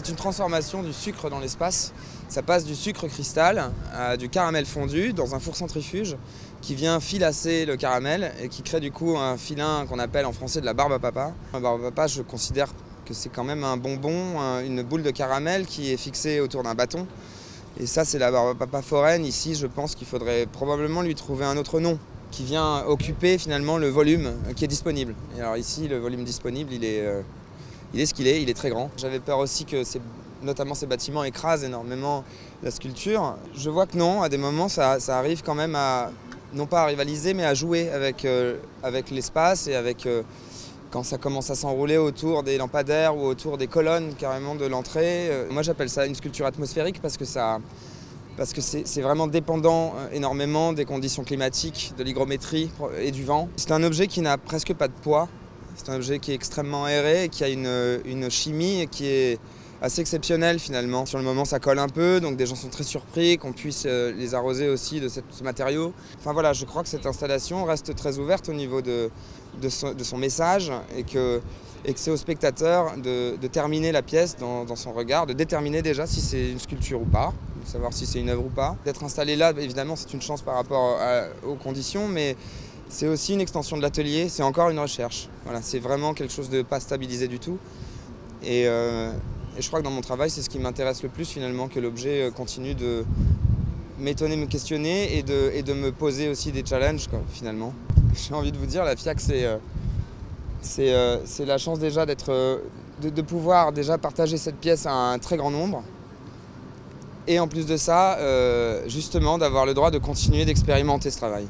C'est une transformation du sucre dans l'espace. Ça passe du sucre cristal à du caramel fondu dans un four centrifuge qui vient filasser le caramel et qui crée du coup un filin qu'on appelle en français de la barbe à papa. La barbe à papa, je considère que c'est quand même un bonbon, une boule de caramel qui est fixée autour d'un bâton. Et ça, c'est la barbe à papa foraine. Ici, je pense qu'il faudrait probablement lui trouver un autre nom qui vient occuper finalement le volume qui est disponible. Et alors ici, le volume disponible, il est ce qu'il est, il est très grand. J'avais peur aussi que notamment ces bâtiments écrasent énormément la sculpture. Je vois que non, à des moments, ça arrive quand même à, non pas à rivaliser, mais à jouer avec l'espace et avec quand ça commence à s'enrouler autour des lampadaires ou autour des colonnes carrément de l'entrée. Moi, j'appelle ça une sculpture atmosphérique parce que c'est vraiment dépendant énormément des conditions climatiques, de l'hygrométrie et du vent. C'est un objet qui n'a presque pas de poids. C'est un objet qui est extrêmement aéré et qui a une chimie qui est assez exceptionnelle finalement. Sur le moment, ça colle un peu, donc des gens sont très surpris qu'on puisse les arroser aussi de ce matériau. Enfin voilà, je crois que cette installation reste très ouverte au niveau de son message et que c'est au spectateur de terminer la pièce dans son regard, de déterminer déjà si c'est une sculpture ou pas, de savoir si c'est une œuvre ou pas. D'être installé là, évidemment, c'est une chance par rapport aux conditions, mais c'est aussi une extension de l'atelier, c'est encore une recherche. Voilà, c'est vraiment quelque chose de pas stabilisé du tout. Et je crois que dans mon travail, c'est ce qui m'intéresse le plus finalement, que l'objet continue de m'étonner, me questionner et de me poser aussi des challenges quoi, finalement. J'ai envie de vous dire, la FIAC, c'est la chance déjà de pouvoir déjà partager cette pièce à un très grand nombre. Et en plus de ça, justement, d'avoir le droit de continuer d'expérimenter ce travail.